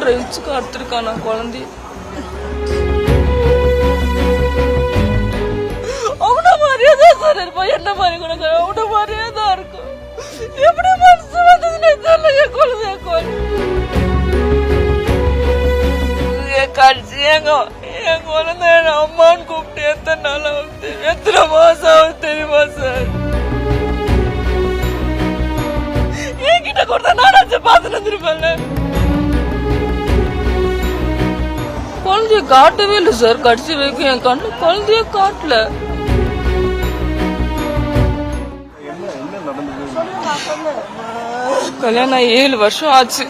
3.5 இன்ச்சுக்கு அறுத்துருக்கான் நான் குழந்தைய. அவன மாதிரியே தான் சார் இருப்பான், என்ன மாதிரி கூட அவன மாதிரியே தான் இருக்கும். எப்படி மனசு வந்ததுன்னு தெரியல. என் குழந்தைய கடிச்சு என் குழந்தை அம்மான்னு கூப்பிட்டு எத்தனை நாள் ஆகுது, எத்தனை மாசம் ஆகுது தெரியுமா சார்? என்கிட்ட கொடுத்தா நானாச்சும் பார்த்துட்டு வந்துருப்பேன்ல. குழந்தைய காட்டவே இல்லை சார். கடிச்சு வைக்கும் என் கண்ணு குழந்தைய காட்டல. கல்யாணம் 7 வருஷம் ஆச்சு.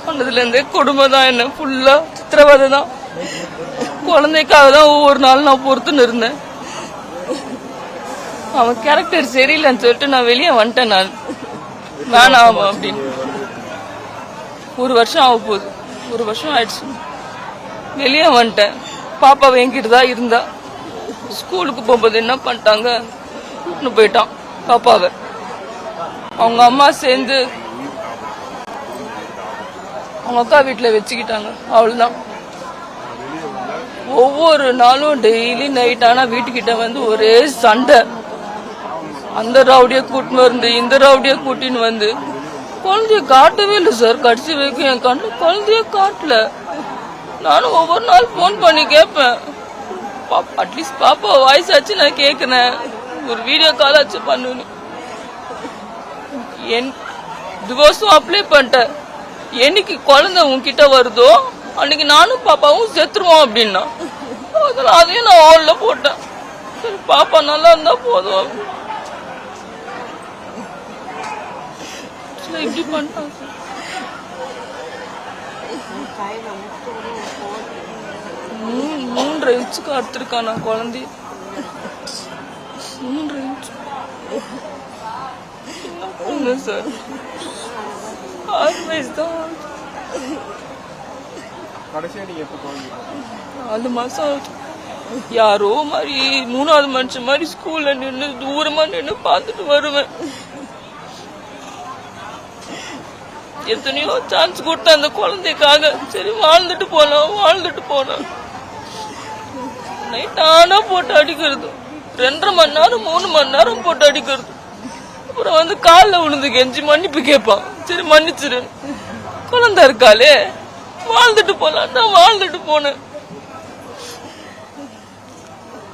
பண்ணதுல இருந்தே கொடுமை தான், என்ன ஃபுல்லா சித்திரவதை தான். குழந்தைக்காக தான் ஒவ்வொரு நாளும் நான் பொறுத்துன்னு இருந்தேன். அவன் கேரக்டர் சரியில்லைன்னு சொல்லிட்டு நான் வெளியே வந்துட்டேன். நான் வேணாம் அப்படின்னு. 1 வருஷம் ஆக போகுது, 1 வருஷம் ஆயிடுச்சு. வெளியே வந்துட்டேன். பாப்பா என்கிட்ட தான் இருந்தா. ஸ்கூலுக்கு போகும்போது என்ன பண்ணிட்டாங்க, கூட்டின்னு போயிட்டான் பாப்பாவை. அவங்க அம்மா சேர்ந்து அவங்க அக்கா வீட்டில் வச்சுக்கிட்டாங்க. அவ்வளோதான். ஒவ்வொரு நாளும் டெய்லி நைட் ஆனா வீட்டுக்கிட்ட வந்து ஒரே சண்டை. அந்த ரவுடியை கூட்டின்னு வந்து இந்த ரவுடியை கூட்டின்னு வந்து குழந்தைய காட்டவே இல்லை சார். கடிச்சு வைக்கும் என் கண்ணு குழந்தைய காட்டல. நானும் ஒவ்வொரு நாள் போன் பண்ணி கேட்பேன். அட்லீஸ்ட் பாப்பா வாய்ஸ் ஆச்சு நான் கேட்கிறேன், ஒரு வீடியோ கால் ஆச்சு பண்ணுன்னு. என் டிவோர்ஸும் அப்ளை பண்ணிட்டேன். என்னைக்கு குழந்தை உன்கிட்ட வருதோ அன்னைக்கு நானும் பாப்பாவும் செத்துருவோம் அப்படின்னா அதையும் நான் ஆன்ல போட்டேன். சரி பாப்பா நல்லா இருந்தா போதும். இப்படி பண்ணிட்டான் சார். 3.5 இன்ச்சுக்கு அறுத்துருக்கான் நான் குழந்தைய. 3.5 இன்ச்சு சார். 6 வயசு தான். 4 மாசம் ஆகுது. யாரோ மாதிரி 3வது மனுஷன் மாதிரி ஸ்கூல்ல நின்று தூரமா நின்று பார்த்துட்டு வருவேன். எத்தனையோ சான்ஸ் கொடுத்த அந்த குழந்தைக்காக. சரி வாழ்ந்துட்டு போனோம். நைட் ஆனா போட்டு அடிக்கிறது, 2.5 மணி நேரம் 3 மணி நேரம் போட்டு அடிக்கிறது. அப்புறம் வந்து காலில் விழுந்து கெஞ்சி மன்னிப்பு கேட்பான். சரி மன்னிச்சிரு, குழந்தை இருக்காளே வாழ்ந்துட்டு போலாம், நான் வாழ்ந்துட்டு போனேன்.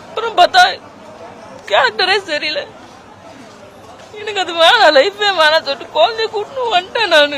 அப்புறம் பார்த்தா கேரக்டரே சரியில்லை. எனக்கு அது வேணாம், லைஃபே வேணாம் சொல்லிட்டு குழந்தைய கூட்டின்னு வந்துட்டேன் நான்.